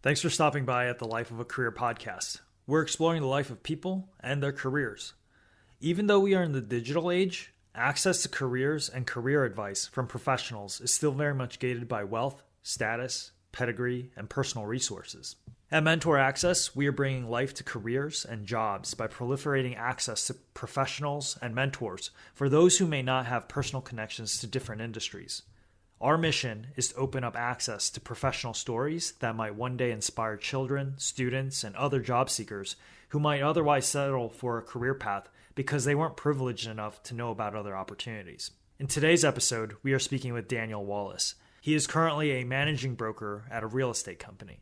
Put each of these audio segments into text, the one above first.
Thanks for stopping by at the Life of a Career podcast. We're exploring the life of people and their careers. Even though we are in the digital age, access to careers and career advice from professionals is still very much gated by wealth, status, pedigree, and personal resources. At Mentor Access, we are bringing life to careers and jobs by proliferating access to professionals and mentors for those who may not have personal connections to different industries. Our mission is to open up access to professional stories that might one day inspire children, students, and other job seekers who might otherwise settle for a career path because they weren't privileged enough to know about other opportunities. In today's episode, we are speaking with Daniel Walus. He is currently a managing broker at a real estate company.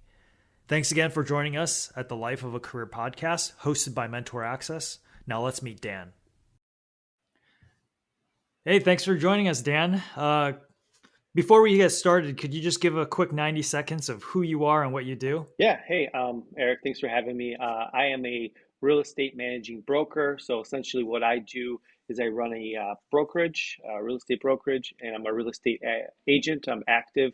Thanks again for joining us at the Life of a Career podcast hosted by Mentor Access. Now let's meet Dan. Hey, thanks for joining us, Dan. Before we get started, could you just give a quick 90 seconds of who you are and what you do? Yeah. Hey, Eric, thanks for having me. I am a real estate managing broker. So essentially what I do is I run a brokerage, real estate brokerage, and I'm a real estate agent. I'm active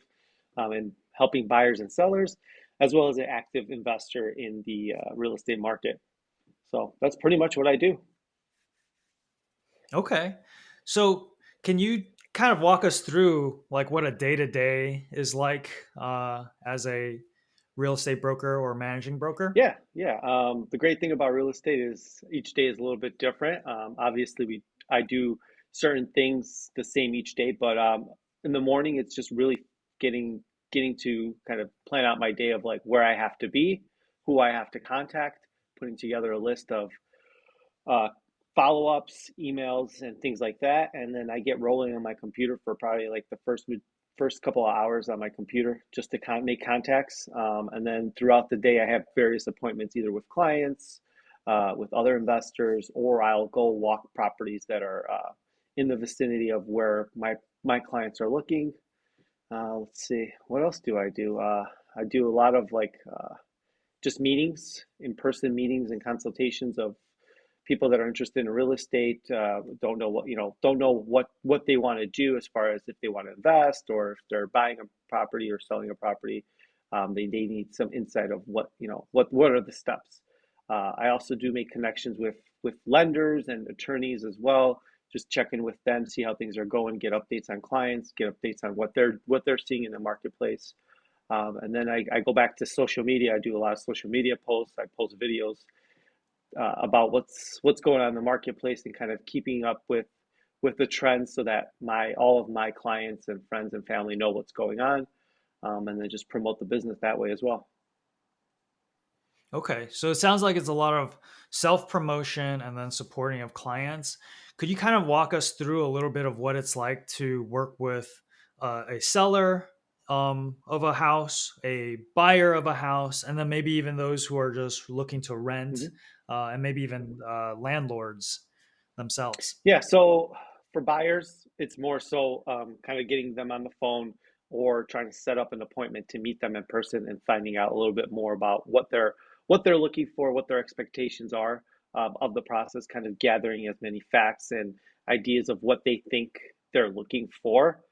in helping buyers and sellers, as well as an active investor in the real estate market. So that's pretty much what I do. Okay. So can you kind of walk us through like what a day-to-day is like as a real estate broker or managing broker? Yeah. The great thing about real estate is each day is a little bit different. Obviously, I do certain things the same each day, but in the morning, it's just really getting getting to kind of plan out my day of like where I have to be, who I have to contact, putting together a list of uh, follow-ups, emails, and things like that. And then I get rolling on my computer for probably like the first couple of hours on my computer just to make contacts. And then throughout the day, I have various appointments either with clients, with other investors, or I'll go walk properties that are in the vicinity of where my clients are looking. Let's see, what else do I do? I do a lot of just meetings, in-person meetings and consultations of people that are interested in real estate, don't know what they want to do as far as if they want to invest or if they're buying a property or selling a property. They need some insight of what are the steps. I also do make connections with lenders and attorneys as well. Just check in with them, see how things are going, get updates on clients, get updates on what they're seeing in the marketplace. And then I go back to social media. I do a lot of social media posts. I post videos about what's going on in the marketplace and kind of keeping up with the trends so that my all of my clients and friends and family know what's going on, and then just promote the business that way as well. Okay, so it sounds like it's a lot of self-promotion and then supporting of clients. Could you kind of walk us through a little bit of what it's like to work with a seller of a house, a buyer of a house, and then maybe even those who are just looking to rent, Mhm. and maybe even landlords themselves? Yeah, so for buyers, it's more so kind of getting them on the phone or trying to set up an appointment to meet them in person and finding out a little bit more about what they're looking for, what their expectations are of the process, kind of gathering as many facts and ideas of what they think they're looking for,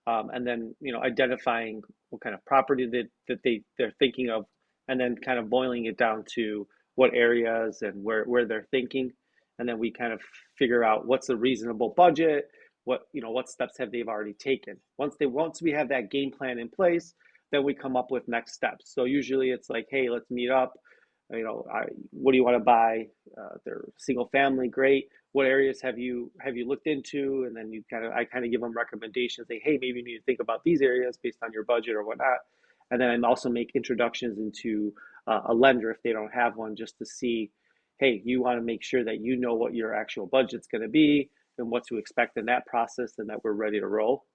and then identifying what kind of property they're thinking of, and then kind of boiling it down to what areas and where they're thinking, and then we kind of figure out what's a reasonable budget, what steps have they've already taken. Once we have that game plan in place, then we come up with next steps. So usually it's like, hey, let's meet up. What do you want to buy? They're single family, great. What areas have you looked into? And then I kind of give them recommendations, say, hey, maybe you need to think about these areas based on your budget or whatnot. And then I also make introductions into a lender if they don't have one, just to see, hey, you want to make sure that you know what your actual budget's going to be and what to expect in that process, and that we're ready to roll.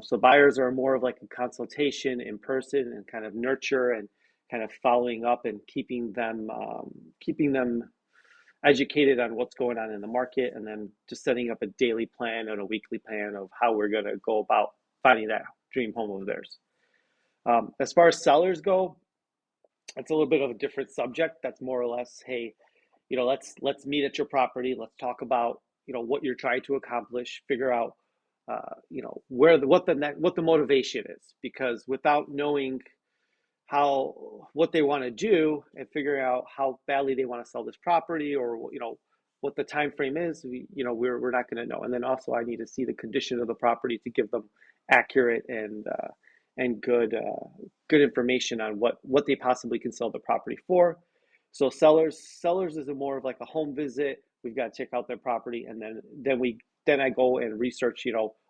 So buyers are more of like a consultation in person and kind of nurture and kind of following up and keeping them educated on what's going on in the market, and then just setting up a daily plan and a weekly plan of how we're going to go about finding that dream home of theirs. As far as sellers go, it's a little bit of a different subject. That's more or less, hey, let's meet at your property. Let's talk about what you're trying to accomplish. Figure out where what the motivation is, because without knowing what they want to do and figuring out how badly they want to sell this property, or what the time frame is. We're not going to know. And then also I need to see the condition of the property to give them accurate and good information on what they possibly can sell the property for. So sellers is a more of like a home visit. We've got to check out their property, and then I go and research,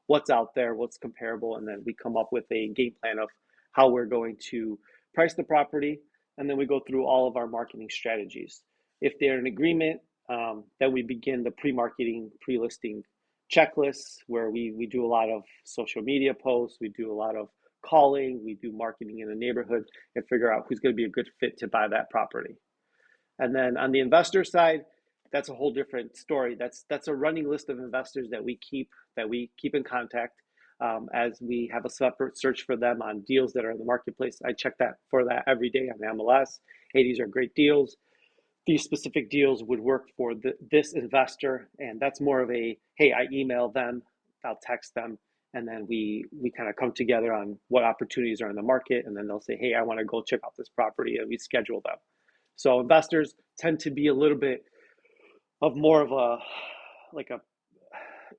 what's out there, what's comparable, and then we come up with a game plan of how we're going to price the property, and then we go through all of our marketing strategies. If they're in agreement, then we begin the pre-marketing, pre-listing checklists, where we do a lot of social media posts, we do a lot of calling, we do marketing in the neighborhood, and figure out who's going to be a good fit to buy that property. And then on the investor side, that's a whole different story. That's a running list of investors that we keep in contact. As we have a separate search for them on deals that are in the marketplace. I check that every day on MLS. Hey, these are great deals. These specific deals would work for this investor, and that's more of a, hey, I email them, I'll text them, and then we kind of come together on what opportunities are in the market, and then they'll say, hey, I want to go check out this property, and we schedule them. So investors tend to be a little bit of more of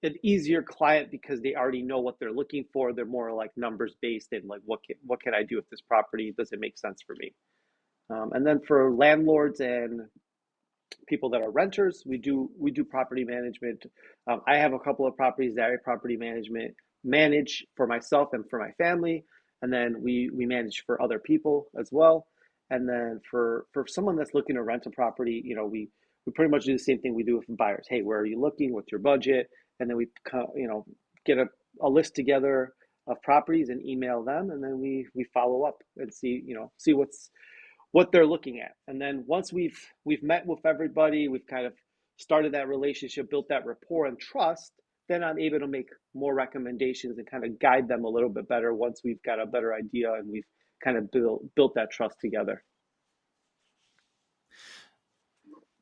an easier client, because they already know what they're looking for. They're more like numbers based, and like, what can I do with this property? Does it make sense for me? And then for landlords and people that are renters, we do property management. I have a couple of properties that I property manage for myself and for my family, and then we manage for other people as well. And then for someone that's looking to rent a property, we pretty much do the same thing we do with buyers. Hey, where are you looking? What's your budget? And then we get a list together of properties and email them, and then we follow up and see what they're looking at. And then once we've met with everybody, we've kind of started that relationship, built that rapport and trust, then I'm able to make more recommendations and kind of guide them a little bit better once we've got a better idea and we've kind of built that trust together.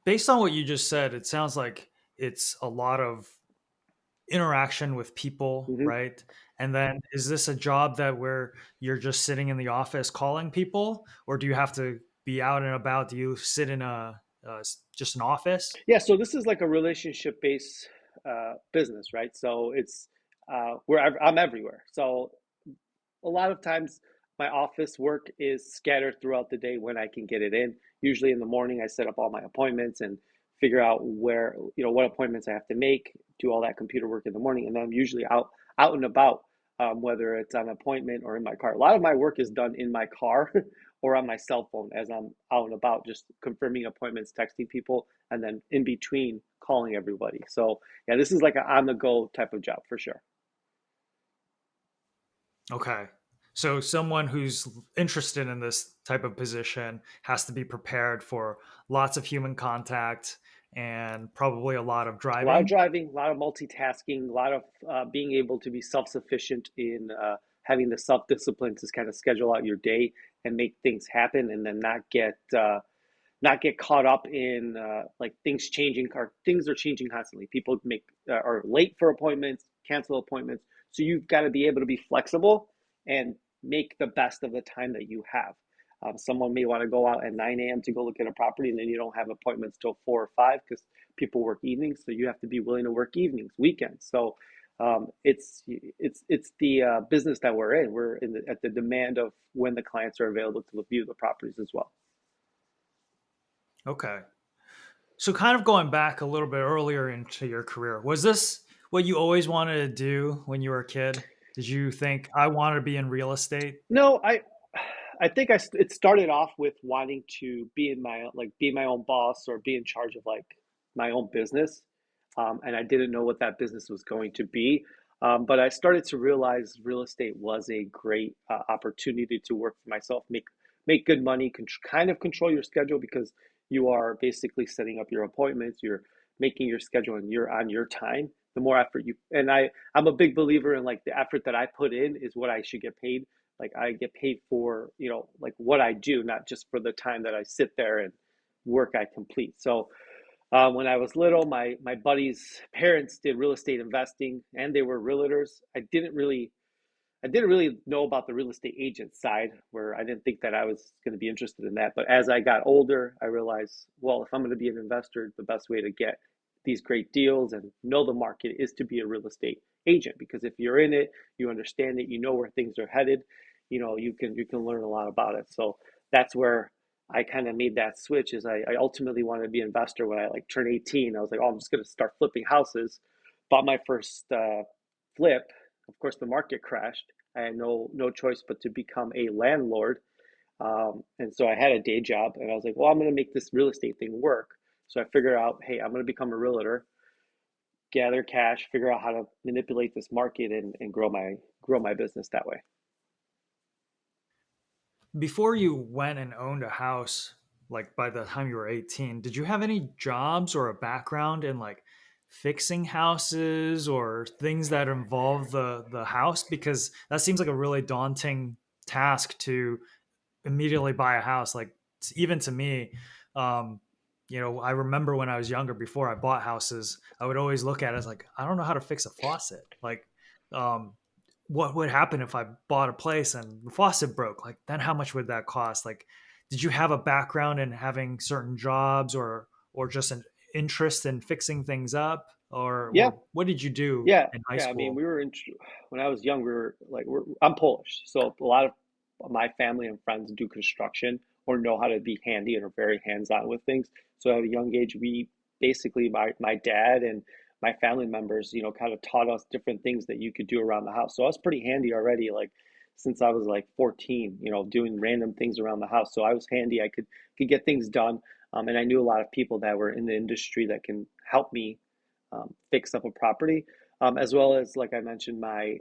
Based on what you just said, it sounds like it's a lot of interaction with people, Mm-hmm. right? And then is this a job that where you're just sitting in the office calling people, or do you have to be out and about? Do you sit in just an office? Yeah, so this is like a relationship based business, right? So it's I'm everywhere. So a lot of times my office work is scattered throughout the day when I can get it in. Usually in the morning, I set up all my appointments and figure out what appointments I have to make, do all that computer work in the morning, and then I'm usually out and about, whether it's on an appointment or in my car. A lot of my work is done in my car or on my cell phone as I'm out and about, just confirming appointments, texting people, and then in between calling everybody. So yeah, this is like an on the go type of job for sure. Okay. So someone who's interested in this type of position has to be prepared for lots of human contact and probably a lot of A lot of driving. driving, a lot of multitasking, a lot of being able to be self-sufficient in having the self-discipline to kind of schedule out your day and make things happen, and then not get caught up in like things changing. Things are changing constantly. People are late for appointments, cancel appointments. So you've got to be able to be flexible and make the best of the time that you have. Someone may want to go out at 9 a.m. to go look at a property, and then you don't have appointments till 4 or 5 because people work evenings. So you have to be willing to work evenings, weekends. So it's the business that we're in. We're at the demand of when the clients are available to view the properties as well. Okay. So kind of going back a little bit earlier into your career, was this what you always wanted to do when you were a kid? Did you think I want to be in real estate? No, I think it started off with wanting to be my own boss or be in charge of like my own business, and I didn't know what that business was going to be. But I started to realize real estate was a great opportunity to work for myself, make good money, kind of control your schedule, because you are basically setting up your appointments, you're making your schedule, and you're on your time. The more effort I'm a big believer in like the effort that I put in is what I should get paid. Like I get paid for, like what I do, not just for the time that I sit there and work I complete. So when I was little, my buddy's parents did real estate investing, and they were realtors. I didn't really know about the real estate agent side, where I didn't think that I was going to be interested in that. But as I got older, I realized, well, if I'm going to be an investor, the best way to get these great deals and know the market is to be a real estate agent, because if you're in it, you understand it, you know where things are headed, you can learn a lot about it. So that's where I kind of made that switch. Is I ultimately wanted to be an investor when I like turned 18. I was like, oh, I'm just going to start flipping houses. Bought my first flip. Of course, the market crashed. I had no choice but to become a landlord. And so I had a day job, and I was like, well, I'm going to make this real estate thing work. So I figured out, hey, I'm going to become a realtor, gather cash, figure out how to manipulate this market, and grow my business that way. Before you went and owned a house, like by the time you were 18, did you have any jobs or a background in like fixing houses or things that involve the house? Because that seems like a really daunting task to immediately buy a house. Like even to me, um, I remember when I was younger, before I bought houses, I would always look at it as like, I don't know how to fix a faucet. Like, um, what would happen if I bought a place and the faucet broke? Like, then how much would that cost? Like, did you have a background in having certain jobs or just an interest in fixing things up? Yeah, Or what did you do yeah, in high yeah. I mean, school? when I was young, we were like, I'm Polish, so a lot of my family and friends do construction or know how to be handy and are very hands-on with things. So at a young age, we basically, my dad and my family members, kind of taught us different things that you could do around the house. So I was pretty handy already, like since I was like 14, doing random things around the house. So I was handy. I could get things done, and I knew a lot of people that were in the industry that can help me fix up a property, as well as, like I mentioned, my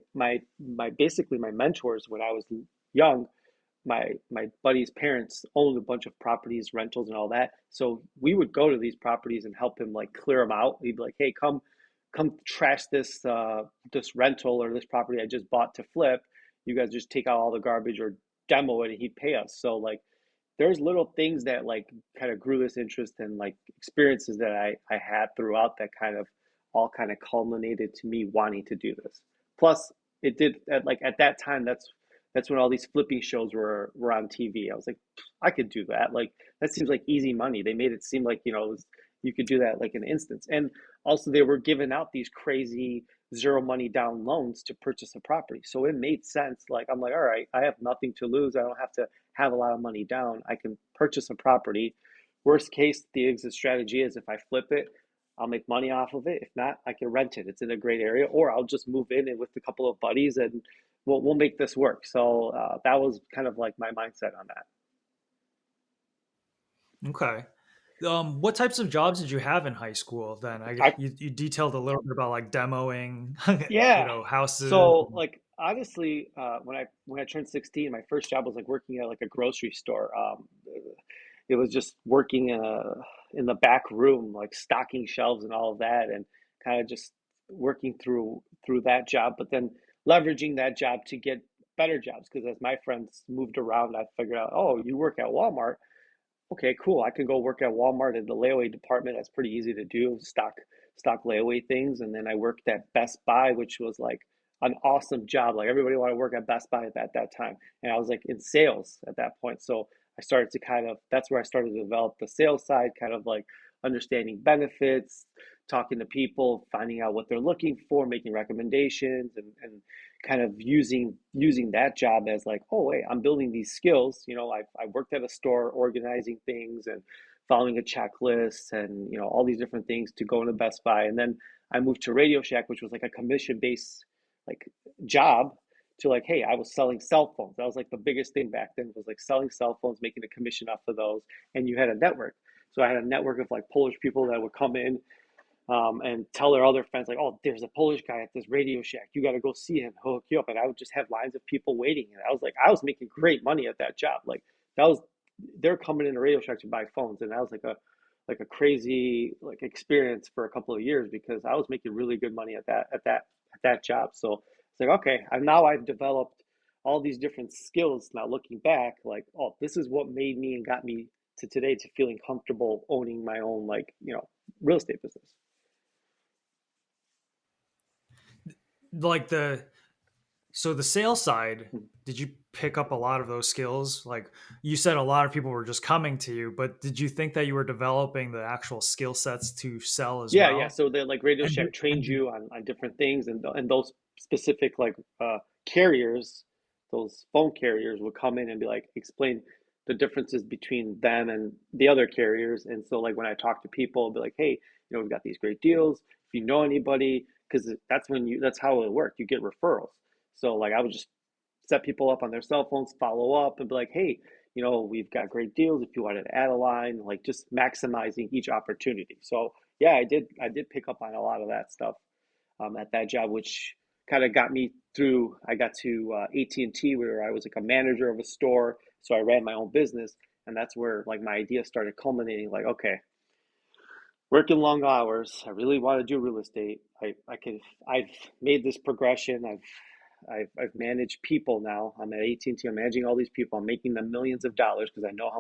basically my mentors when I was young. My buddy's parents owned a bunch of properties, rentals, and all that. So we would go to these properties and help him like clear them out. He'd be like, "Hey, come trash this rental or this property I just bought to flip. You guys just take out all the garbage or demo it, and he'd pay us." So like there's little things that like kind of grew this interest, and like experiences that I had throughout that kind of all kind of culminated to me wanting to do this. Plus, it did at that time. That's when all these flipping shows were on TV. I was like, I could do that. Like that seems like easy money. They made it seem like you could do that like in an instance. And also they were giving out these crazy zero money down loans to purchase a property. So it made sense. Like I'm like, all right, I have nothing to lose. I don't have to have a lot of money down. I can purchase a property. Worst case, the exit strategy is if I flip it, I'll make money off of it. If not, I can rent it. It's in a great area, or I'll just move in and with a couple of buddies, and we'll make this work. So that was kind of like my mindset on that. Okay. What types of jobs did you have in high school then? I You detailed a little bit about like demoing, Yeah. houses. So like honestly, when I turned 16, my first job was like working at like a grocery store. It was just working in the back room, like stocking shelves and all of that, and kind of just working through that job, but then leveraging that job to get better jobs. Because as my friends moved around, I figured out, oh, you work at Walmart. Okay, cool. I can go work at Walmart in the layaway department. That's pretty easy to do, stock layaway things. And then I worked at Best Buy, which was like an awesome job. Like everybody wanted to work at Best Buy at that time. And I was like in sales at that point. So I started to that's where I started to develop the sales side, kind of like understanding benefits, talking to people, finding out what they're looking for, making recommendations, and kind of using that job as like, oh wait, I'm building these skills. I worked at a store organizing things and following a checklist, and all these different things to go into Best Buy. And then I moved to Radio Shack, which was like a commission based like job, to like, hey, I was selling cell phones. That was like the biggest thing back then, was like selling cell phones, making a commission off of those. And you had a network. So I had a network of like Polish people that would come in, and tell their other friends like, "Oh, there's a Polish guy at this Radio Shack. You got to go see him. He'll hook you up." And I would just have lines of people waiting. And I was like, I was making great money at that job. Like that was, they're coming into Radio Shack to buy phones, and that was like a crazy like experience for a couple of years, because I was making really good money at that job. So it's like, okay, I've developed all these different skills. Now looking back, like, oh, this is what made me and got me to today, to feeling comfortable owning my own like real estate business. Like So the sales side, did you pick up a lot of those skills? Like you said, a lot of people were just coming to you, but did you think that you were developing the actual skill sets to sell as Yeah, yeah. well? So the like Radio And Shack trained you on different things, and those specific like carriers, those phone carriers would come in and be like explain the differences between them and the other carriers. And so like when I talk to people, I'll be like, hey, we've got these great deals. If you know anybody, because that's how it worked. You get referrals. So like I would just set people up on their cell phones, follow up, and be like, hey, we've got great deals if you wanted to add a line, like just maximizing each opportunity. So yeah, I did pick up on a lot of that stuff at that job, which kind of got me through. I got to AT&T where I was like a manager of a store, so I ran my own business, and that's where like my idea started culminating. Like, okay, working long hours, I really want to do real estate. I've made this progression. I've managed people now. I'm at AT&T. I'm managing all these people. I'm making them millions of dollars because I know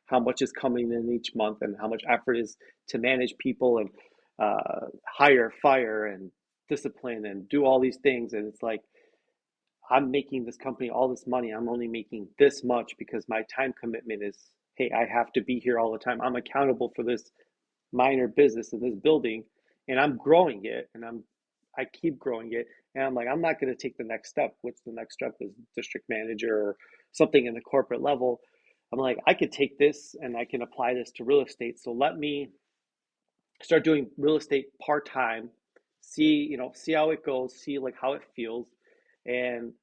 how much is coming in each month and how much effort is to manage people and hire, fire, and discipline and do all these things. And it's like I'm making this company all this money. I'm only making this much because my time commitment is, hey, I have to be here all the time. I'm accountable for this minor business in this building, and I'm growing it, and I keep growing it, and I'm like, I'm not going to take the next step. What's the next step? Is district manager or something in the corporate level. I'm like, I could take this and I can apply this to real estate. So let me start doing real estate part time, see how it goes, see like how it feels, and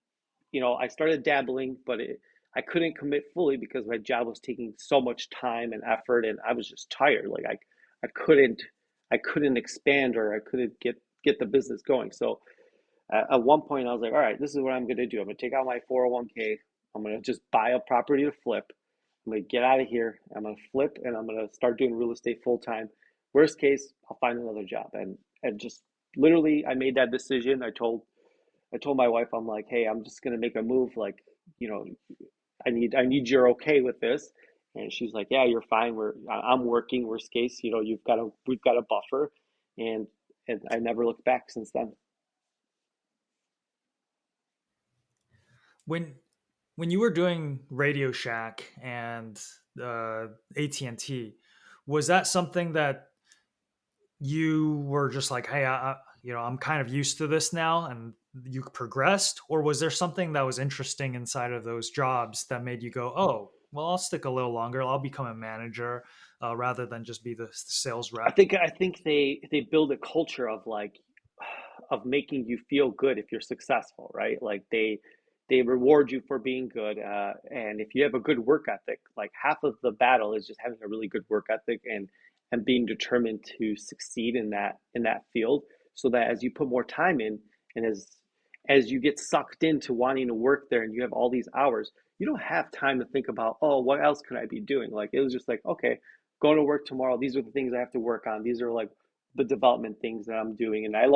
I started dabbling, but I couldn't commit fully because my job was taking so much time and effort, and I was just tired. Like I couldn't, I couldn't expand or I couldn't get the business going. So at one point, I was like, all right, this is what I'm going to do. I'm going to take out my 401k. I'm going to just buy a property to flip. I'm going to get out of here. I'm going to flip, and I'm going to start doing real estate full time. Worst case, I'll find another job. And just literally, I made that decision. I told my wife, I'm like, hey, I'm just gonna make a move. Like, you know, I need you're okay with this. And she's like, yeah, you're fine. I'm working. Worst case, we've got a buffer, and I never looked back since then. when when you were doing Radio Shack and AT&T, was that something that you were just like, hey, I'm kind of used to this now, and you progressed, or was there something that was interesting inside of those jobs that made you go, oh, well, I'll stick a little longer, I'll become a manager, rather than just be the sales I rep? think I think they build a culture of like of making you feel good if you're successful, right? Like they reward you for being good, and if you have a good work ethic, like half of the battle is just having a really good work ethic and being determined to succeed in that field, so that as you put more time in and as you get sucked into wanting to work there and you have all these hours, you don't have time to think about, oh, what else could I be doing? Like it was just like, okay, going to work tomorrow. These are the things I have to work on. These are like the development things that I'm doing. And I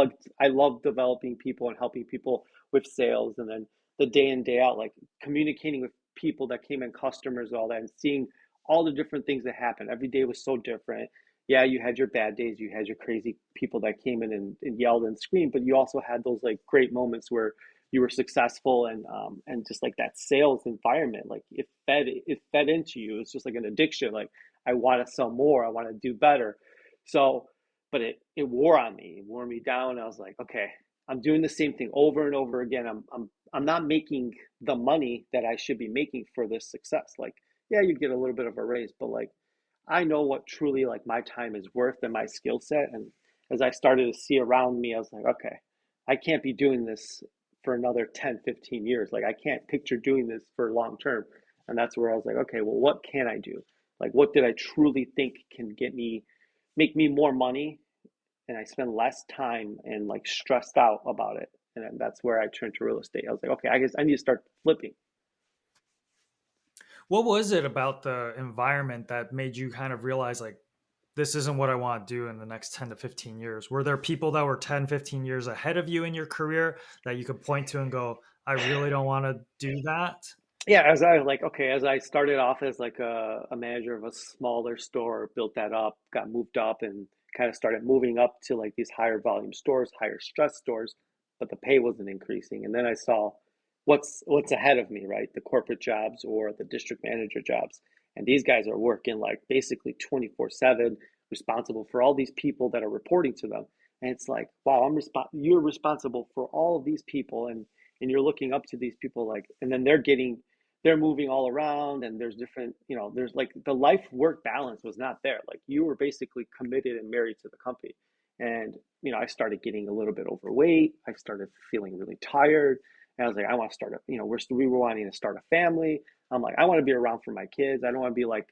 love developing people and helping people with sales. And then the day in, day out, like communicating with people that came in, customers, all that, and seeing all the different things that happen. Every day was so different. Yeah, you had your bad days, you had your crazy people that came in and yelled and screamed, but you also had those like great moments where you were successful, and just like that sales environment, like it fed into you. It's just like an addiction. Like I want to sell more, I want to do better. So, but it wore on me, it wore me down. I was like, okay, I'm doing the same thing over and over again. I'm not making the money that I should be making for this success. Like, yeah, you get a little bit of a raise, but like I know what truly like my time is worth and my skill set. And as I started to see around me, I was like, okay, I can't be doing this for another 10, 15 years. Like I can't picture doing this for long term. And that's where I was like, okay, well, what can I do? Like what did I truly think can make me more money, and I spend less time and like stressed out about it. And then that's where I turned to real estate. I was like, okay, I guess I need to start flipping. What was it about the environment that made you kind of realize like this isn't what I want to do in the next 10 to 15 years? Were there people that were 10, 15 years ahead of you in your career that you could point to and go, I really don't want to do that? Yeah, as I started off as like a manager of a smaller store, built that up, got moved up, and kind of started moving up to like these higher volume stores, higher stress stores, but the pay wasn't increasing. And then I saw what's ahead of me, right? The corporate jobs or the district manager jobs. And these guys are working like basically 24/7, responsible for all these people that are reporting to them. And it's like, wow, you're responsible for all of these people, and you're looking up to these people, like, and then they're moving all around, and there's different, there's like the life work balance was not there. Like you were basically committed and married to the company. And I started getting a little bit overweight. I started feeling really tired. And I was like, I want to start we were wanting to start a family. I'm like, I want to be around for my kids. I don't want to be like,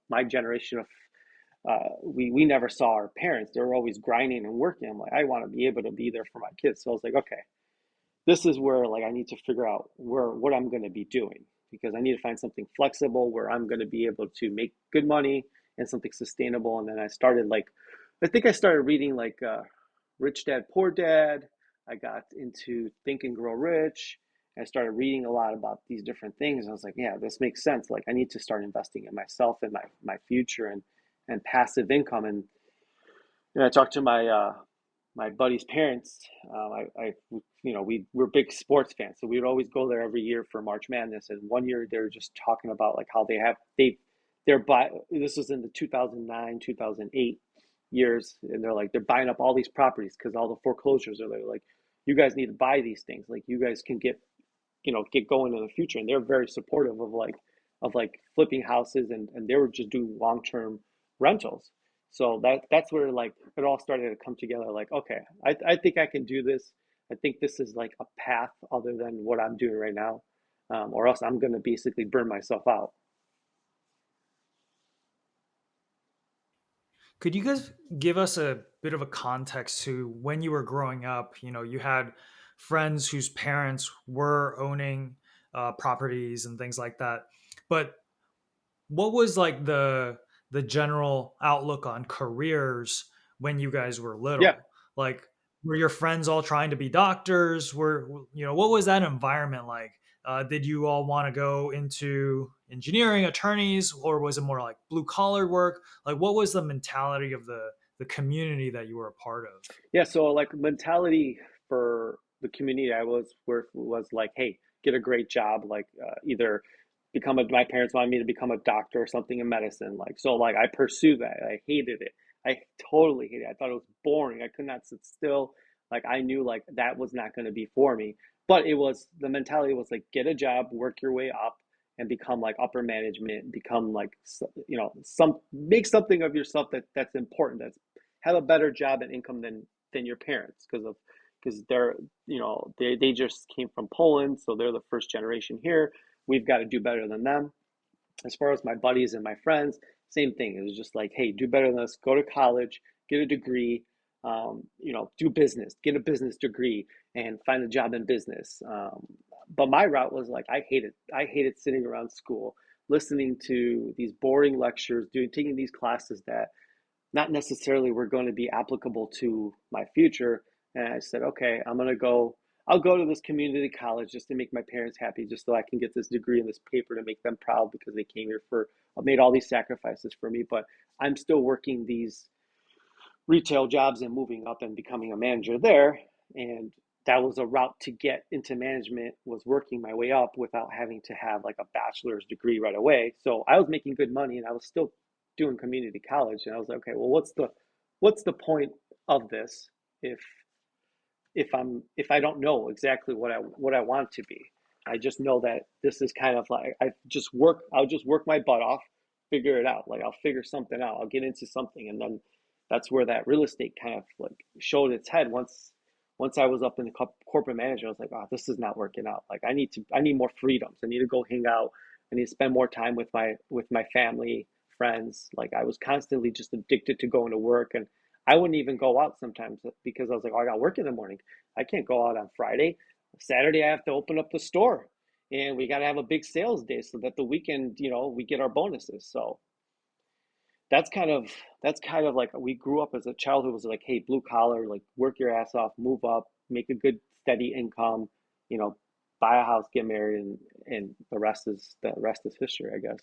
my generation of, we never saw our parents. They were always grinding and working. I'm like, I want to be able to be there for my kids. So I was like, okay, this is where like I need to figure out what I'm going to be doing, because I need to find something flexible where I'm going to be able to make good money and something sustainable. And then I think I started reading like Rich Dad Poor Dad. I got into Think and Grow Rich. I started reading a lot about these different things. I was like, yeah, this makes sense. Like I need to start investing in myself and my future, and passive income. And I talked to my buddy's parents. I we were big sports fans, so we would always go there every year for March Madness. And one year they were just talking about like how they're buy. This was in the 2009 2008 years, and they're buying up all these properties because all the foreclosures are there. Like, you guys need to buy these things. Like, you guys can get going in the future. And they're very supportive of flipping houses, and they were just doing long-term rentals. So that's where like it all started to come together. Like, okay, I think I can do this. I think this is like a path other than what I'm doing right now, or else I'm gonna basically burn myself out. Could you guys give us a bit of a context to when you were growing up? You had friends whose parents were owning properties and things like that. But what was like the general outlook on careers when you guys were Yeah. little? Like, were your friends all trying to be doctors? What was that environment like? Did you all want to go into engineering, attorneys, or was it more like blue collar work? Like, what was the mentality of the community that you were a part of? Yeah, so like mentality for the community I was where was like, hey, get a great job, like either my parents wanted me to become a doctor or something in medicine. Like, so like I pursued that. I hated it. I totally hated it. I thought it was boring. I could not sit still. Like, I knew like that was not going to be for me. But the mentality was like, get a job, work your way up, and become like upper management, become like make something of yourself that's important, that's have a better job and income than your parents, because they're they just came from Poland, so they're the first generation here. We've got to do better than them. As far as my buddies and my friends, same thing. It was just like, hey, do better than us. Go to college, get a degree, do business, get a business degree, and find a job in business. But my route was like, I hated sitting around school, listening to these boring lectures, taking these classes that not necessarily were going to be applicable to my future. And I said, okay, I'll go to this community college just to make my parents happy, just so I can get this degree and this paper to make them proud because they came here made all these sacrifices for me. But I'm still working these retail jobs and moving up and becoming a manager there. And that was a route to get into management, was working my way up without having to have like a bachelor's degree right away. So I was making good money, and I was still doing community college. And I was like, okay, well, what's the point of this if if I don't know exactly what I want to be? I just know that this is kind of like I'll just work my butt off, figure it out. Like, I'll figure something out. I'll get into something. And then that's where that real estate kind of like showed its head. Once I was up in the corporate manager, I was like, oh, this is not working out. Like, I need more freedoms. I need to go hang out. I need to spend more time with my family, friends. Like, I was constantly just addicted to going to work, and I wouldn't even go out sometimes because I was like, oh, I got work in the morning. I can't go out on Friday. Saturday, I have to open up the store, and we got to have a big sales day so that the weekend, we get our bonuses. So that's kind of that's kind of like, we grew up as a childhood was like, hey, blue collar, like, work your ass off, move up, make a good steady income, you know, buy a house, get married, and the rest is history, I guess.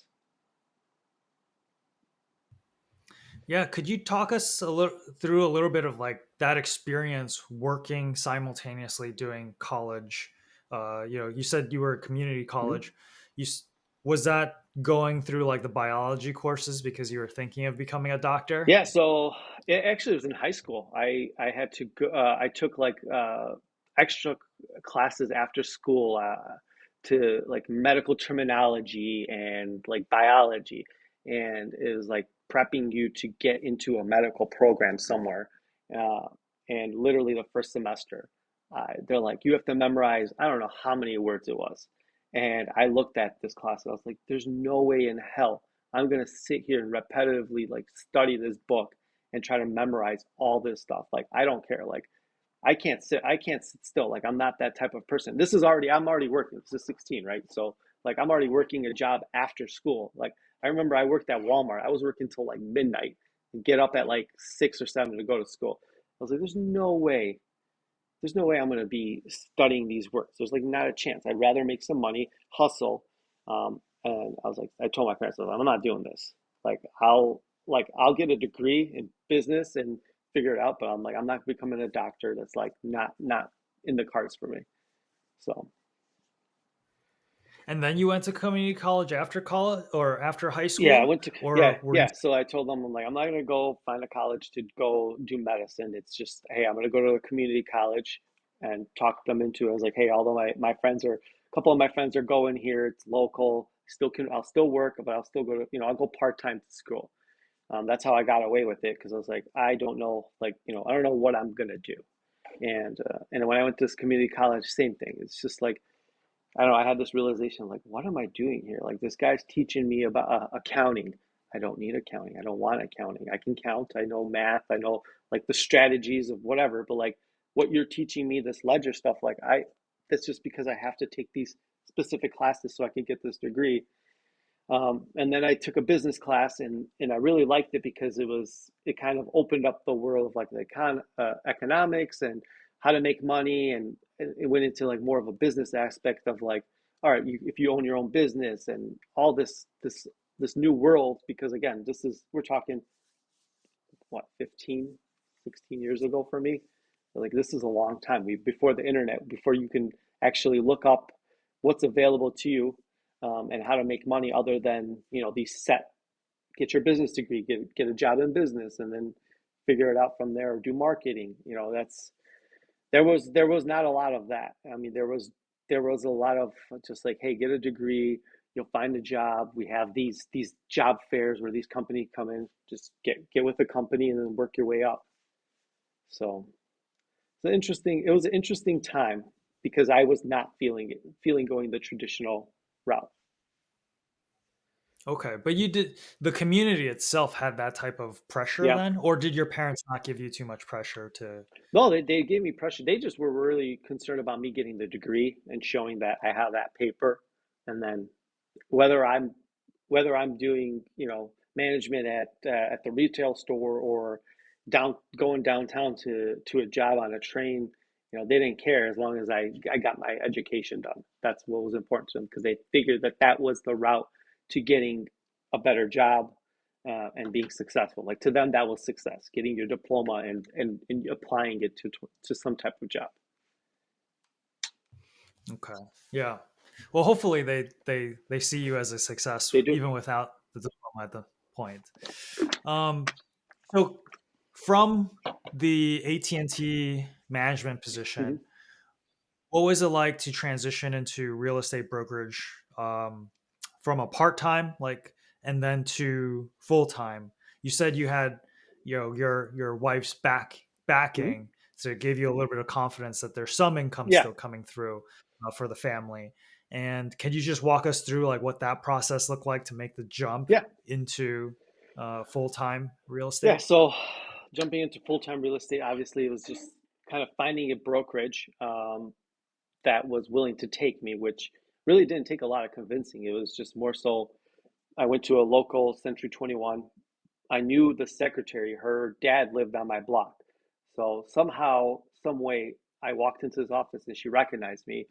Yeah, could you talk us a little through a little bit of like that experience working simultaneously doing college? You said you were at community Mhm. college. Was that going through like the biology courses because you were thinking of becoming a doctor? Yeah, so it actually was in high school. I had to go, I took like extra classes after school to like medical terminology and like biology, and it was like prepping you to get into a medical program somewhere. Uh, and literally the first semester, they're like, you have to memorize, I don't know how many words it was. And I looked at this class and I was like, there's no way in hell I'm gonna sit here and repetitively like study this book and try to memorize all this stuff. Like I don't care. Like I can't sit still. Like I'm not that type of person. I'm already working. This is 16, right? So like I'm already working a job after school. Like I remember I worked at Walmart. I was working till like midnight and get up at like 6 or 7 to go to school. I was like, there's no way I'm going to be studying these words. There's like not a chance. I'd rather make some money, hustle. And I was like, I told my parents, I'm not doing this. Like I'll get a degree in business and figure it out, but I'm like, I'm not becoming a doctor. That's like not in the cards for me. So And then you went to community college after college or after high yeah, I school, went to or were you? So I told them I'm like, I'm not gonna go find a college to go do medicine. It's just, hey, I'm gonna go to a community college and talk them into it. I was like, hey, although my friends are a couple of my friends are going here, it's local. I'll still work, but I'll still go to I'll go part-time to school. That's how I got away with it because I was like, I don't know, like I don't know what I'm gonna do. And when I went to this community college, same thing. It's just like I don't know. I had this realization like, what am I doing here? Like, this guy's teaching me about accounting. I don't need accounting. I don't want accounting. I can count. I know math. I know like the strategies of whatever. But like what you're teaching me, this ledger stuff, that's just because I have to take these specific classes so I can get this degree. And then I took a business class and I really liked it because it kind of opened up the world of like the economics and how to make money, and it went into like more of a business aspect of like, all right, if you own your own business and all this new world, because again, we're talking what, 15, 16 years ago for me. Like this is a long time. Before the internet, before you can actually look up what's available to you, and how to make money other than these set, get your business degree, get a job in business, and then figure it out from there or do marketing. That's there was not a lot of that. I mean, there was a lot of just like, hey, get a degree, you'll find a job. We have these job fairs where these companies come in, just get with the company and then work your way up. So it was an interesting time because I was not feeling going the traditional route. Okay, but the community itself had that type of pressure Yeah. then, or did your parents not give you too much pressure to? No, they gave me pressure. They just were really concerned about me getting the degree and showing that I have that paper. And then whether I'm whether I'm doing, management at the retail store or going downtown to a job on a train, they didn't care as long as I got my education done. That's what was important to them because they figured that that was the route to getting a better job, and being successful. Like to them, that was success, getting your diploma and applying it to some type of job. Okay, yeah. Well, hopefully they see you as a success They do. even without the diploma at the point. Um, so from the AT&T management Hmm. position, what was it like to transition into real estate brokerage, from a part-time and then to full-time? You said you had, your wife's Hmm. backing, so it gave you a little bit of confidence that there's some income Yeah. still coming through, for the family. And can you just walk us through like what that process looked like to make the jump Yeah. into, full-time real Yeah. estate? So jumping into full-time real estate, obviously, it was just kind of finding a brokerage, that was willing to take me, which really didn't take a lot of convincing. It was just more so I went to a local Century 21. I knew the secretary, her dad lived on my block. So somehow, some way, I walked into his office and she recognized me.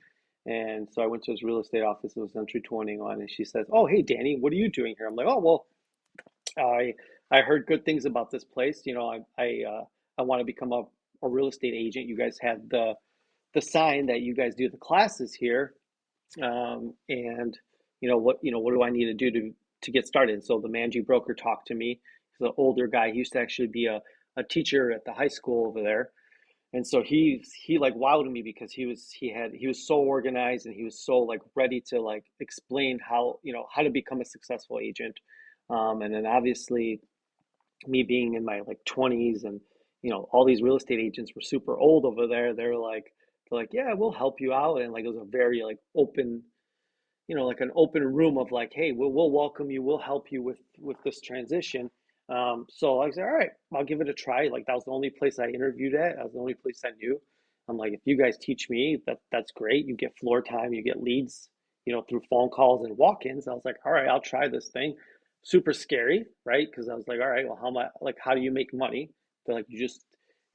And so I went to his real estate office. It was Century 21. And she says, oh, hey, Danny, what are you doing here? I'm like, oh, well, I I heard good things about this place. I want to become a real estate agent. You guys had the sign that you guys do the classes here, and what do I need to do to get started? So the managing broker talked to me. He's an older guy. He used to actually be a teacher at the high school over there. And so he like wowed me because he was so organized and he was so like ready to like explain how to become a successful agent. And then obviously me being in my like 20s, and all these real estate agents were super old over there. They're like, yeah, we'll help you out. And like it was a very like open, like an open room of like, hey, we'll welcome you, we'll help you with this transition. So I said, all right, I'll give it a try. Like that was the only place I interviewed at. That was the only place I knew. I'm like, if you guys teach me, that's great. You get floor time, you get leads, through phone calls and walk-ins. I was like, all right, I'll try this thing. Super scary, right? Because I was like, all right, well, how do you make money? They're like,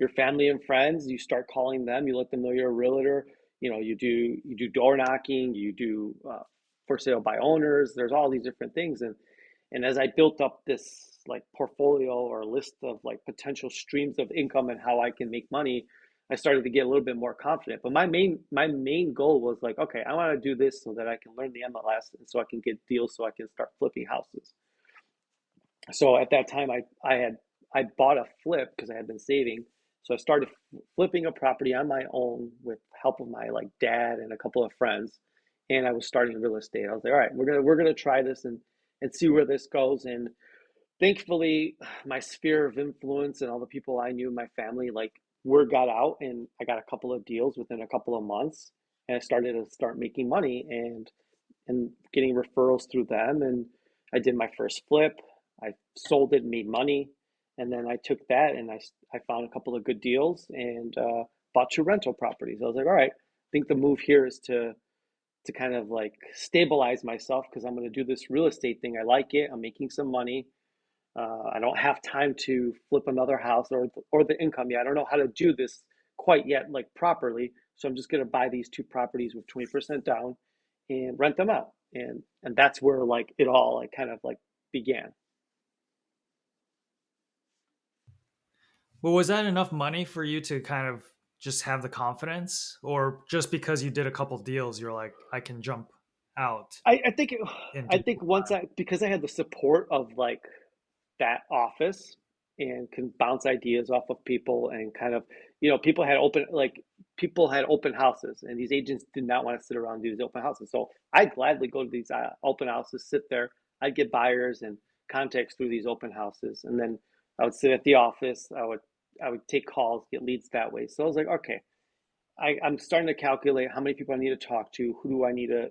your family and friends, you start calling them, you let them know you're a realtor. You do door knocking, you do for sale by owners. There's all these different things, and as I built up this like portfolio or list of like potential streams of income and how I can make money, I started to get a little bit more confident. But my main goal was like, okay, I want to do this so that I can learn the MLS and so I can get deals so I can start flipping houses. So at that time, I bought a flip because I had been saving. So I started flipping a property on my own with help of my like dad and a couple of friends, and I was starting real estate. I was like, all right, we're gonna try this and see where this goes. And thankfully, my sphere of influence and all the people I knew in my family, like word got out, and I got a couple of deals within a couple of months, and I started to start making money and getting referrals through them. And I did my first flip. I sold it and made money. And then I took that and I found a couple of good deals and bought two rental properties. I was like, all right, I think the move here is to kind of like stabilize myself because I'm going to do this real estate thing. I like it. I'm making some money. I don't have time to flip another house or the income yet. I don't know how to do this quite yet, like properly. So I'm just going to buy these two properties with 20% down and rent them out. And that's where like it all like kind of like began. Well, was that enough money for you to kind of just have the confidence, or just because you did a couple deals, you're like, I can jump out I, I think it, I into think full once time? because I had the support of like that office and can bounce ideas off of people and kind of people had open houses, and these agents did not want to sit around and do these open houses. So I gladly go to these open houses, sit there. I'd get buyers and contacts through these open houses, and then I would sit at the office. I would take calls, get leads that way. So I was like, okay, I'm starting to calculate how many people I need to talk to, who do I need to,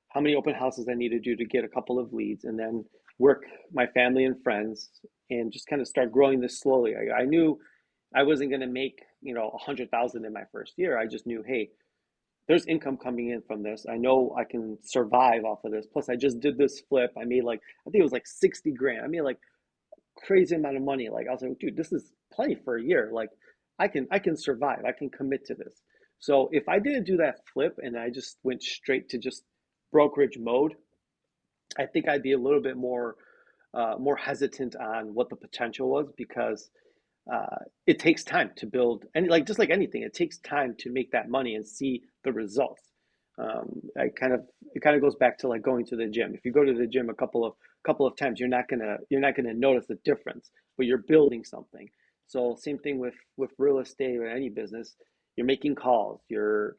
how many open houses I need to do to get a couple of leads, and then work my family and friends and just kind of start growing this slowly. I knew I wasn't going to make, 100,000 in my first year. I just knew, hey, there's income coming in from this. I know I can survive off of this. Plus, I just did this flip. I made like, I think it was like 60 grand. I made like crazy amount of money. Like I was like, dude, this is plenty for a year. Like I can survive. I can commit to this. So if I didn't do that flip and I just went straight to just brokerage mode, I think I'd be a little bit more hesitant on what the potential was because it takes time to build, and like just like anything, it takes time to make that money and see the results. I kind of It kind of goes back to like going to the gym. If you go to the gym a couple of times, you're not gonna notice the difference, but you're building something. So same thing with real estate or any business. You're making calls. You're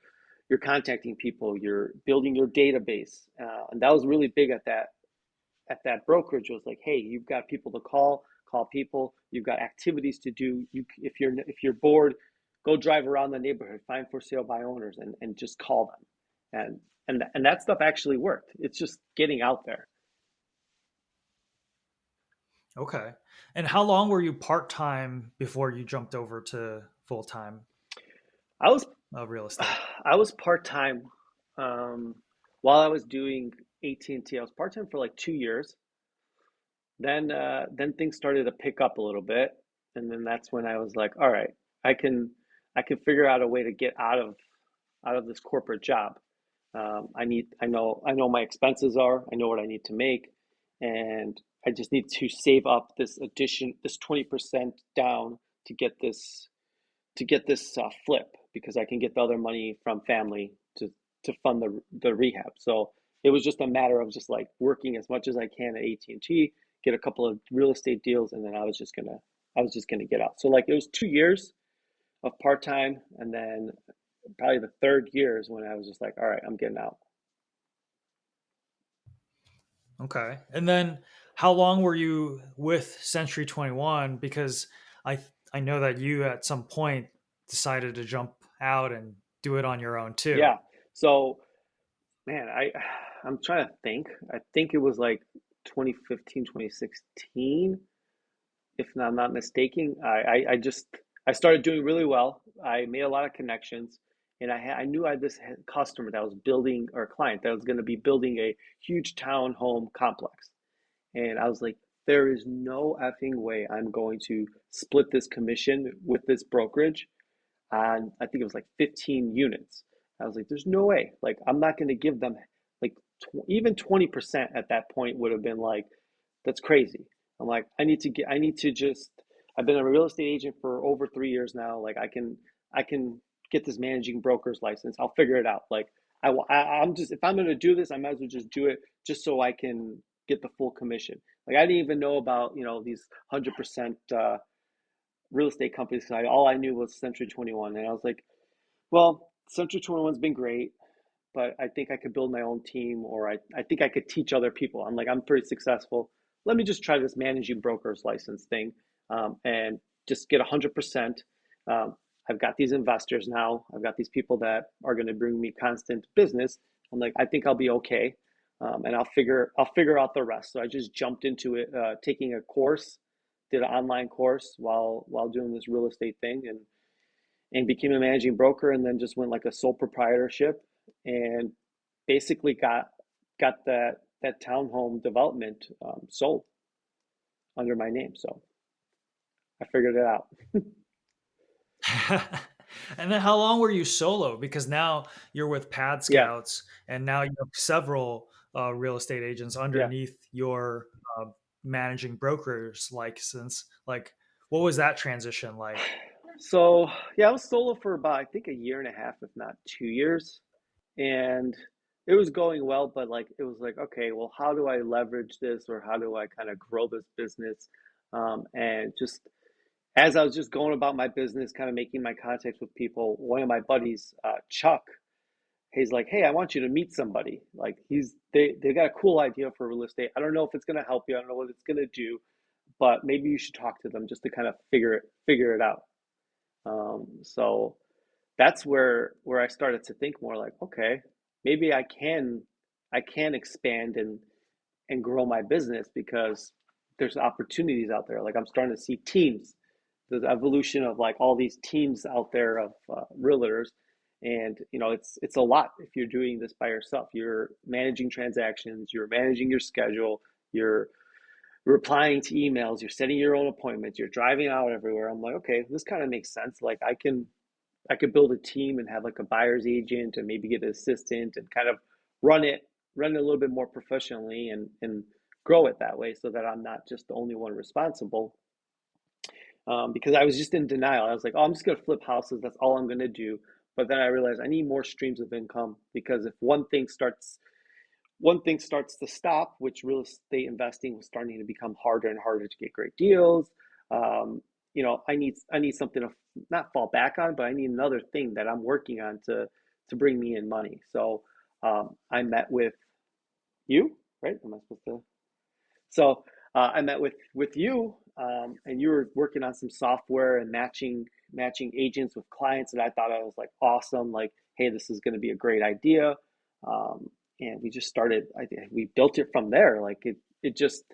contacting people. You're building your database, and that was really big at that brokerage. Was like, hey, you've got people to call people. You've got activities to do. If you're bored, go drive around the neighborhood, find for sale by owners, and just call them. And that stuff actually worked. It's just getting out there. Okay. And how long were you part time before you jumped over to full time I was real estate? I was part time um, while I was doing AT&T. I was part time for like 2 years. Then things started to pick up a little bit, and then that's when I was like, all right, I can I can figure out a way to get out of this corporate job. I know my expenses are. I know what I need to make, and I just need to save up this 20% down to to get this flip because I can get the other money from family to fund the rehab. So it was just a matter of just like working as much as I can at AT&T, get a couple of real estate deals, and then I was just gonna get out. So like it was 2 years of part time, and then probably the third year is when I was just like, all right, I'm getting out. Okay. And then how long were you with Century 21? Because I I know that you at some point decided to jump out and do it on your own too. Yeah. So man, I'm trying to think. I think it was like 2015, 2016, if I'm not mistaken. I just I started doing really well. I made a lot of connections, and I knew I had this customer that was building, or a client that was going to be building a huge townhome complex. And I was like, there is no effing way I'm going to split this commission with this brokerage on, I think it was like 15 units. I was like, there's no way. Like, I'm not going to give them like even 20% at that point would have been like, that's crazy. I'm like, I need to just, I've been a real estate agent for over 3 years now. Like, I can get this managing broker's license. I'll figure it out. Like, I'm just, if I'm going to do this, I might as well just do it just so I can get the full commission. Like, I didn't even know about, these 100% real estate companies. All I knew was Century 21. And I was like, well, Century 21's been great, but I think I could build my own team, or I think I could teach other people. I'm like, I'm pretty successful. Let me just try this managing broker's license thing, and just get 100%. Um, I've got these investors now. I've got these people that are going to bring me constant business. I'm like, I think I'll be okay, and I'll figure out the rest. So I just jumped into it, taking a course, did an online course while doing this real estate thing, and became a managing broker, and then just went like a sole proprietorship, and basically got that townhome development sold under my name. So I figured it out. And then how long were you solo? Because now you're with Yeah, PadScouts, and now you have several real estate agents yeah. underneath your uh, managing broker's license. Like, what was that transition like? So yeah, I was solo for about I think a year and a half, if not 2 years, and it was going well. But like it was like, okay, well, how do I leverage this, or how do I kind of grow this business? And just as I was just going about my business, kind of making my contacts with people, one of my buddies, Chuck, he's like, "Hey, I want you to meet somebody. Like they got a cool idea for real estate. I don't know if it's gonna help you. I don't know what it's gonna do, but maybe you should talk to them just to kind of figure it out." So that's where I started to think more like, okay, maybe I can expand and grow my business because there's opportunities out there. Like I'm starting to see teams, the evolution of like all these teams out there of realtors, and it's a lot if you're doing this by yourself. You're managing transactions, you're managing your schedule, you're replying to emails, you're setting your own appointments, you're driving out everywhere. I'm like, okay, this kind of makes sense. Like I could build a team and have like a buyer's agent and maybe get an assistant and kind of run it run it a little bit more professionally and grow it that way so that I'm not just the only one responsible. Because I was just in denial. I was like, oh, I'm just gonna flip houses. That's all I'm gonna do. But then I realized I need more streams of income because if one thing starts to stop, which real estate investing was starting to become harder and harder to get great deals. Um, I need something to not fall back on, but I need another thing that I'm working on to bring me in money. So I met with you, right? Am I supposed to? So I met with you, and you were working on some software and matching agents with clients, and I thought I was like awesome. Like, hey, this is going to be a great idea, and we just started. We built it from there. Like it just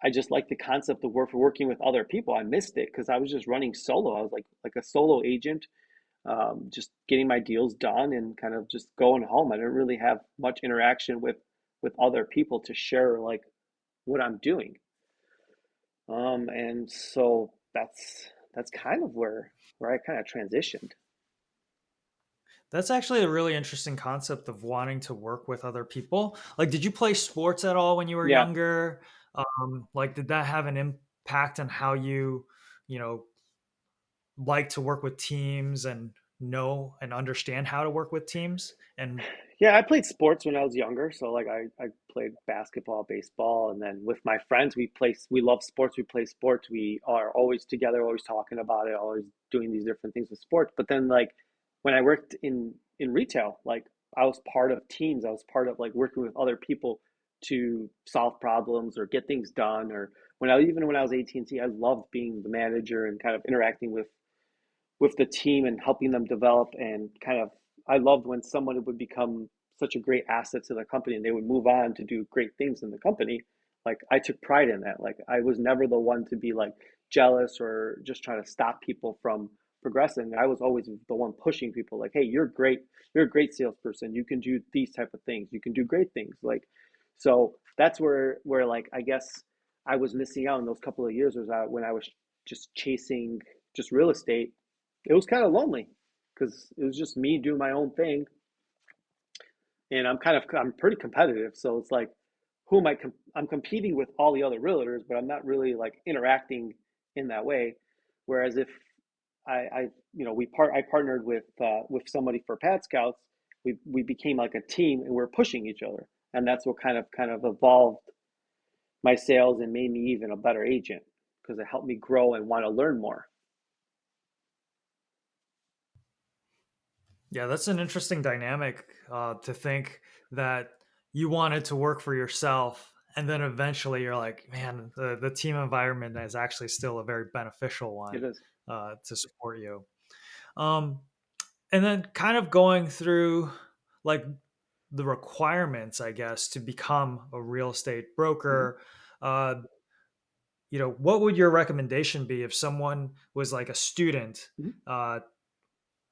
I just like the concept of working with other people. I missed it because I was just running solo. I was like a solo agent, just getting my deals done and kind of just going home. I didn't really have much interaction with other people to share like what I'm doing. And so that's kind of where I kind of transitioned. That's actually a really interesting concept of wanting to work with other people. Like, did you play sports at all when you were Yeah. younger? Like, did that have an impact on how you know, like to work with teams and know and understand how to work with teams? And Yeah, I played sports when I was younger. So like I played basketball, baseball, and then with my friends we love sports, we play sports. We are always together, always talking about it, always doing these different things with sports. But then like when I worked in retail, like I was part of teams. I was part of like working with other people to solve problems or get things done. Or when I was AT&T, I loved being the manager and kind of interacting with the team and helping them develop and kind of I loved when someone would become such a great asset to the company and they would move on to do great things in the company. Like I took pride in that. Like I was never the one to be like jealous or just trying to stop people from progressing. I was always the one pushing people like, hey, you're great. You're a great salesperson. You can do these type of things. You can do great things. Like so that's where like I guess I was missing out in those couple of years was when I was just chasing just real estate. It was kind of lonely because it was just me doing my own thing, and I'm pretty competitive. So it's like, who am I'm competing with all the other realtors, but I'm not really like interacting in that way. Whereas if I I partnered with somebody for PadScouts, we became like a team and we're pushing each other, and that's what kind of evolved my sales and made me even a better agent because it helped me grow and want to learn more. yeah, that's an interesting dynamic, to think that you wanted to work for yourself, and then eventually you're like, man, the team environment is actually still a very beneficial It one, is. to support you. Um, and then kind of going through like the requirements, I guess, to become a real estate Mm-hmm. broker. Uh, what would your recommendation be if someone was like a student? Mm-hmm.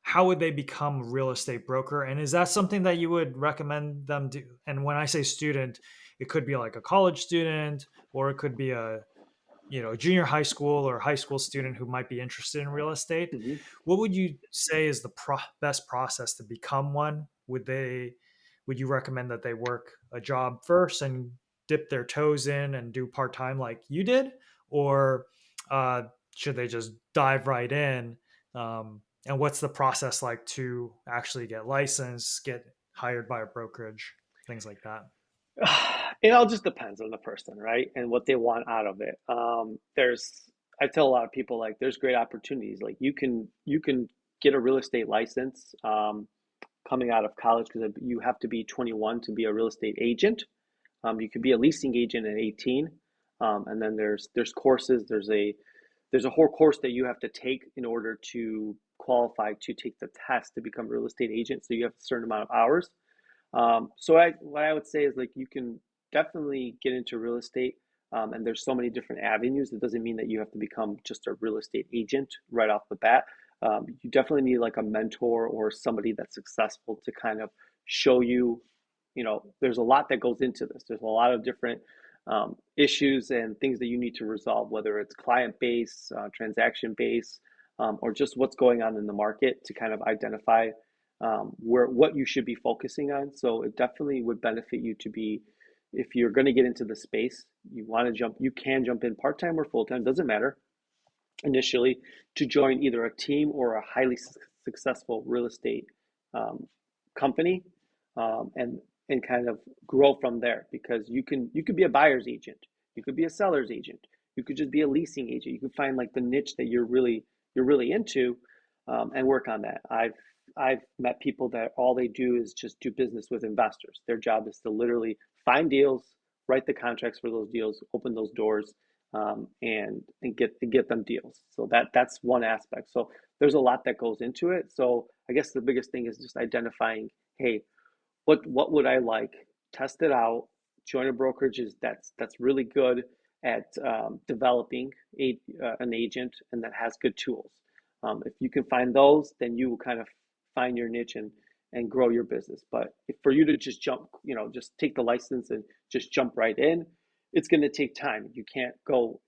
How would they become a real estate broker? And is that something that you would recommend them do? And when I say student, it could be like a college student, or it could be a junior high school or high school student who might be interested in real estate. Mm-hmm. What would you say is the best process to become one? Would you recommend that they work a job first and dip their toes in and do part-time like you did, or uh, should they just dive right in? And what's the process like to actually get licensed, get hired by a brokerage, things like that? It all just depends on the person, right? And what they want out of it. I tell a lot of people like there's great opportunities. Like you can get a real estate license coming out of college because you have to be 21 to be a real estate agent. You could be a leasing agent at 18, and then there's courses. There's a whole course that you have to take in order to qualify to take the test to become a real estate agent. So you have a certain amount of hours. What I would say is like you can definitely get into real estate, and there's so many different avenues. It doesn't mean that you have to become just a real estate agent right off the bat. You definitely need like a mentor or somebody that's successful to kind of show you. There's a lot that goes into this. There's a lot of different issues and things that you need to resolve, whether it's client base, transaction base, or just what's going on in the market to kind of identify where what you should be focusing on. So it definitely would benefit you to be, if you're going to get into the space, you can jump in part time or full time, doesn't matter. Initially, to join either a team or a highly successful real estate um, company, and kind of grow from there because you could be a buyer's agent, you could be a seller's agent, you could just be a leasing agent. You could find like the niche that you're really into, and work on that. I've met people that all they do is just do business with investors. Their job is to literally find deals, write the contracts for those deals, open those doors, and get them deals. So that's one aspect. So there's a lot that goes into it. So I guess the biggest thing is just identifying, hey, what would I like? Test it out. Join a brokerage that's really good at developing an agent and that has good tools. If you can find those, then you will kind of find your niche and grow your business. But if for you to just jump, just take the license and just jump right in, it's going to take time. You can't go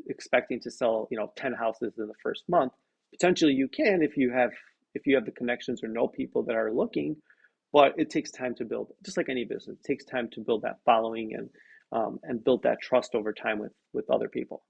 expecting to sell 10 houses in the first month. Potentially you can if you have the connections or know people that are looking, but it takes time to build. Just like any business, it takes time to build that following and build that trust over time with other people.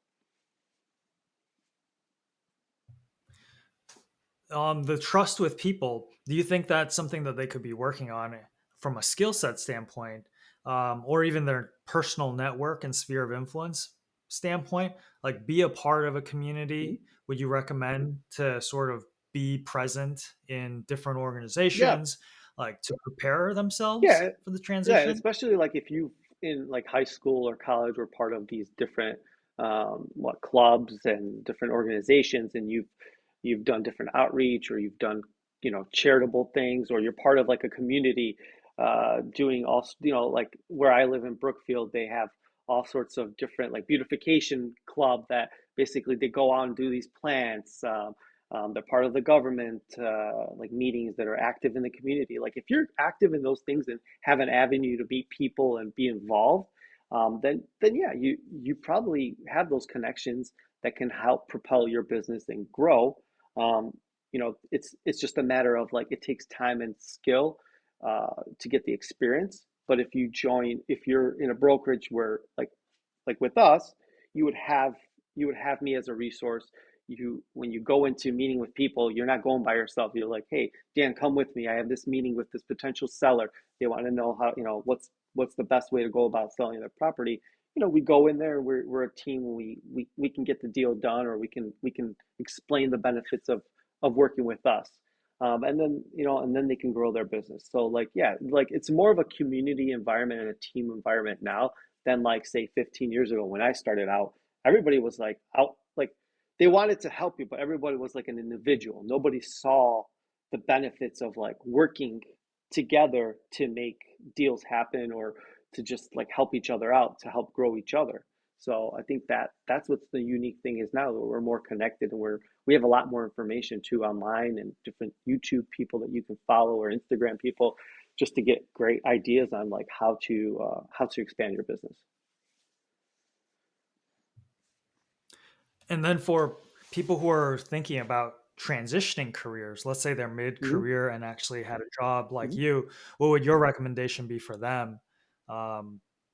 The trust with people, do you think that's something that they could be working on from a skill set standpoint, or even their personal network and sphere of influence standpoint? Like, be a part of a Mhm. community. Would you recommend to sort of be present in different Yeah, organizations, like to prepare themselves yeah, for the yeah. transition? Especially like if you in like high school or college were part of these different what clubs and different organizations, and you've done different outreach, or you've done charitable things, or you're part of like a community doing all like where I live in Brookfield, they have all sorts of different like beautification club that basically they go out and do these plants. They're part of the government like meetings that are active in the community. Like if you're active in those things and have an avenue to meet people and be involved, then yeah, you probably have those connections that can help propel your business and grow. Um, it's just a matter of like it takes time and skill to get the experience. But if you're in a brokerage where like with us, you would have you would have me as a resource. You when you go into meeting with people, you're not going by yourself. You're like, hey, Dan, come with me. I have this meeting with this potential seller. They want to know how what's the best way to go about selling their property. We go in there. We're a team. We can get the deal done, or we can explain the benefits of working with us. And then they can grow their business. So like, yeah, like it's more of a community environment and a team environment now than like say 15 years ago when I started out. Everybody was like out, like they wanted to help you, but everybody was like an individual. Nobody saw the benefits of like working together to make deals happen, or to just like help each other out to help grow each other. So I think that's what's the unique thing is now that we're more connected, and we have a lot more information too online, and different YouTube people that you can follow, or Instagram people, just to get great ideas on like how to expand your business. And then for people who are thinking about transitioning careers, let's say they're mid Hmm. career and actually had a job like Hmm. you, what would your recommendation be for them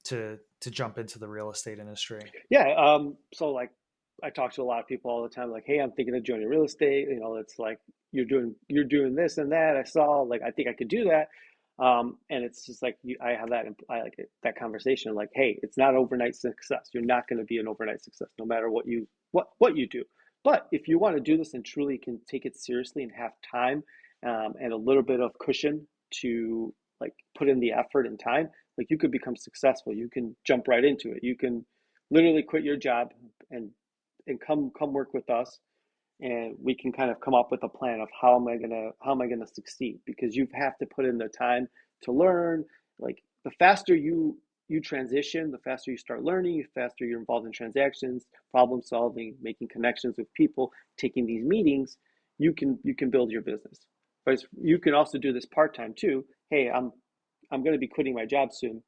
to jump into the real estate industry? Yeah. So like I talk to a lot of people all the time, like, hey, I'm thinking of joining real estate. It's like you're doing this and that. I saw like I think I could do that. And it's just like I have I like that conversation like, hey, it's not overnight success. You're not going to be an overnight success no matter what you do. But if you want to do this and truly can take it seriously and have time and a little bit of cushion to like put in the effort and time, like you could become successful. You can jump right into it. You can literally quit your job and come work with us, and we can kind of come up with a plan of how am I gonna succeed, because you have to put in the time to learn. Like the faster you transition, the faster you start learning, the faster you're involved in transactions, problem solving, making connections with people, taking these meetings, you can build your business. But you can also do this part-time too. Hey, I'm going to be quitting my job soon.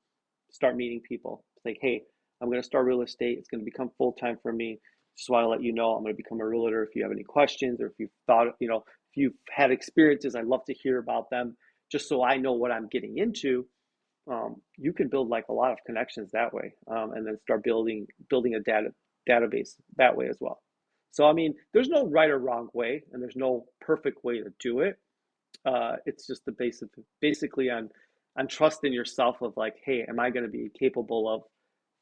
Start meeting people. It's like, hey, I'm going to start real estate. It's going to become full time for me. Just want to let you know I'm going to become a realtor. If you have any questions, or if you've thought, if you've had experiences, I'd love to hear about them, just so I know what I'm getting into. You can build like a lot of connections that way, and then start building a database that way as well. So I mean, there's no right or wrong way, and there's no perfect way to do it. It's just the basically on trust in yourself of like, hey, am I going to be capable of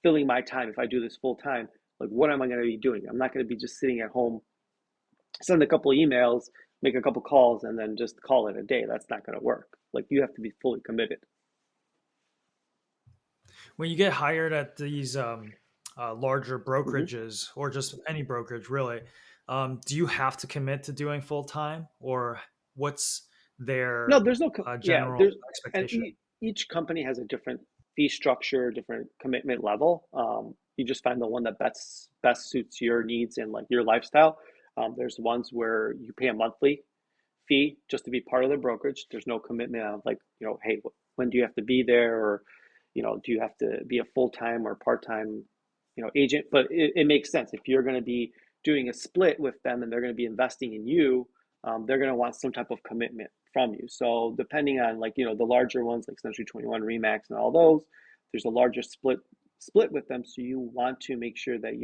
filling my time if I do this full time? Like, what am I going to be doing? I'm not going to be just sitting at home, send a couple of emails, make a couple calls, and then just call it a day. That's not going to work. Like, you have to be fully committed. When you get hired at these larger Hmm. brokerages or just any brokerage, really, do you have to commit to doing full time, or what's No, their there's no, yeah, general there's, and expectation? each company has a different fee structure, different commitment level. You just find the one that best suits your needs and like your lifestyle. There's ones where you pay a monthly fee just to be part of the brokerage. There's no commitment of like, hey, when do you have to be there, or, do you have to be a full-time or part-time, agent? But it makes sense if you're going to be doing a split with them and they're going to be investing in you. They're going to want some type of commitment from you. So depending on like, the larger ones like Century 21, Remax, and all those, there's a larger split with them. So you want to make sure that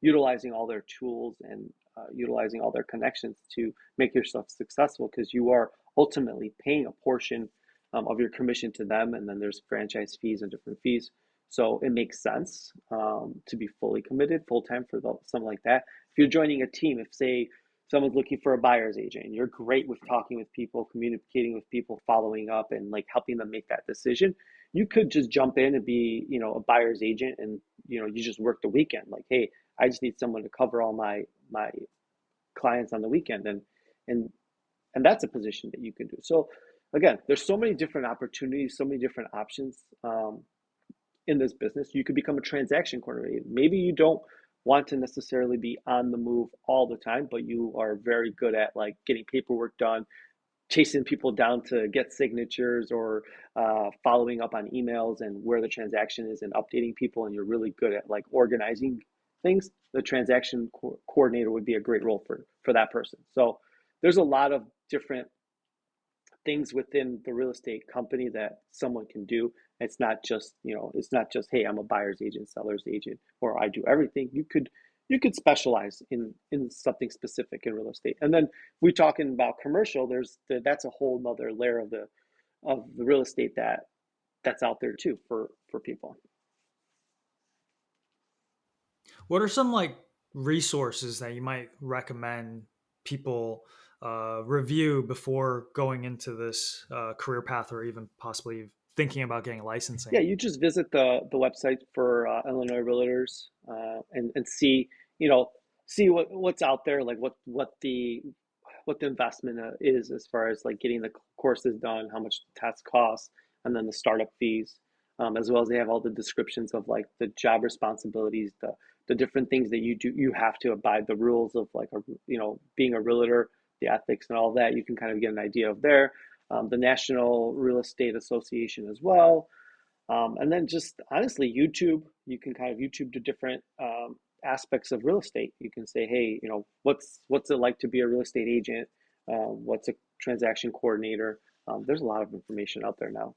utilizing all their tools and utilizing all their connections to make yourself successful, because you are ultimately paying a portion of your commission to them, and then there's franchise fees and different fees. So it makes sense to be fully committed full time for something like that. If you're joining a team, if say someone's looking for a buyer's agent, and you're great with talking with people, communicating with people, following up, and like helping them make that decision, you could just jump in and be, a buyer's agent, and you just work the weekend. Like, hey, I just need someone to cover all my clients on the weekend, and and that's a position that you can do. So again, there's so many different opportunities, so many different options in this business. You could become a transaction coordinator. Maybe you don't want to necessarily be on the move all the time, but you are very good at like getting paperwork done, chasing people down to get signatures, or following up on emails and where the transaction is and updating people, and you're really good at like organizing things. The transaction coordinator would be a great role for that person. So there's a lot of different things within the real estate company that someone can do. It's not just, hey, I'm a buyer's agent, seller's agent, or I do everything. You could specialize in something specific in real estate. And then we talking about commercial, that's a whole nother layer of the real estate that's out there too for people. What are some like resources that you might recommend people review before going into this career path, or even possibly thinking about getting licensing? Yeah, you just visit the website for Illinois Realtors, and see, see what's out there, like what the investment is, as far as like getting the courses done, how much the test costs, and then the startup fees, as well as they have all the descriptions of like the job responsibilities, the different things that you do. You have to abide the rules of like being a realtor, the ethics and all that. You can kind of get an idea of there. The National Real Estate Association as well. And then just honestly, YouTube, you can kind of YouTube the different aspects of real estate. You can say, hey, what's it like to be a real estate agent? What's a transaction coordinator? There's a lot of information out there now.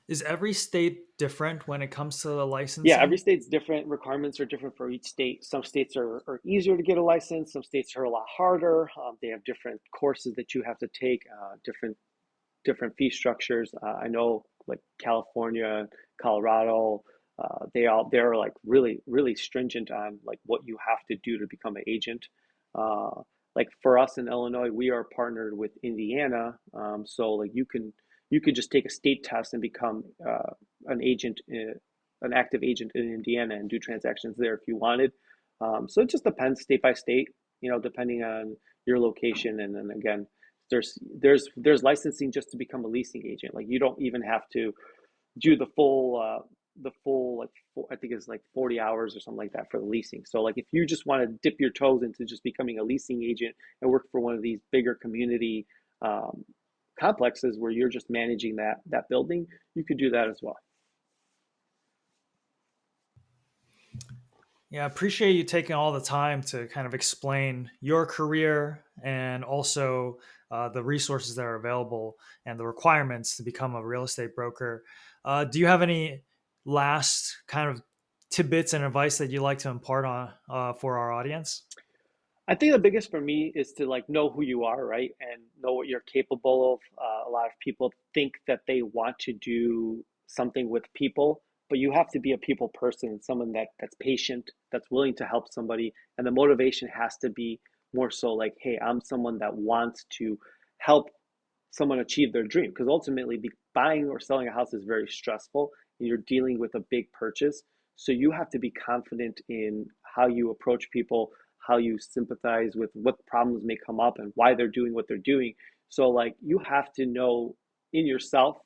Is every state different when it comes to the Yeah, every licensing? state's different. Requirements are different for each state. Some states are easier to get a license. Some states are a lot harder. They have different courses that you have to take, different fee structures. I know like California, Colorado, they're like really stringent on like what you have to do to become an agent. Uh, like for us in Illinois, we are partnered with Indiana, so like you could just take a state test and become an agent, an active agent in Indiana, and do transactions there if you wanted. So it just depends state by state, depending on your location. And then again, there's licensing just to become a leasing agent. Like you don't even have to do the full like I think it's like 40 hours or something like that for the leasing. So like if you just want to dip your toes into just becoming a leasing agent and work for one of these bigger community um, complexes where you're just managing that building, you could do that as well. Yeah, I appreciate you taking all the time to kind of explain your career, and also the resources that are available and the requirements to become a real estate broker. Do you have any last kind of tidbits and advice that you'd like to impart on for our audience? I think the biggest for me is to like know who you are, right? And know what you're capable of. A lot of people think that they want to do something with people, but you have to be a people person, someone that's patient, that's willing to help somebody, and the motivation has to be more so like, hey, I'm someone that wants to help someone achieve their dream. Because ultimately, buying or selling a house is very stressful, and you're dealing with a big purchase. So you have to be confident in how you approach people, how you sympathize with what problems may come up and why they're doing what they're doing. So like you have to know in yourself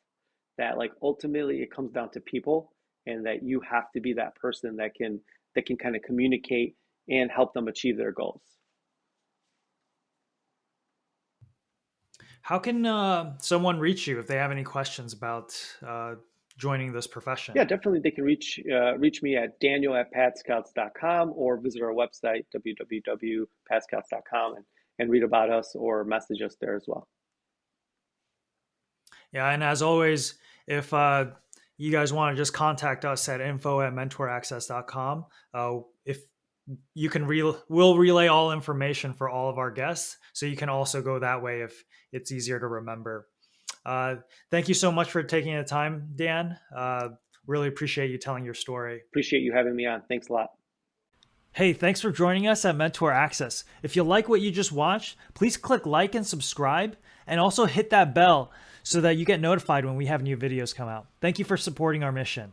that like ultimately it comes down to people, and that you have to be that person that can kind of communicate and help them achieve their goals. How can someone reach you if they have any questions about joining this Yeah, profession? definitely they can reach me at daniel@padscouts.com, or visit our website www.padscouts.com, and read about us or message us there as well. Yeah, and as always, if you guys want to just contact us at info@mentoraccess.com. If you can we'll relay all information for all of our guests, so you can also go that way if it's easier to remember. Thank you so much for taking the time, Dan. Really appreciate you telling your story. Appreciate you having me on. Thanks a lot. Hey, thanks for joining us at Mentor Access. If you like what you just watched, please click like and subscribe, and also hit that bell so that you get notified when we have new videos come out. Thank you for supporting our mission.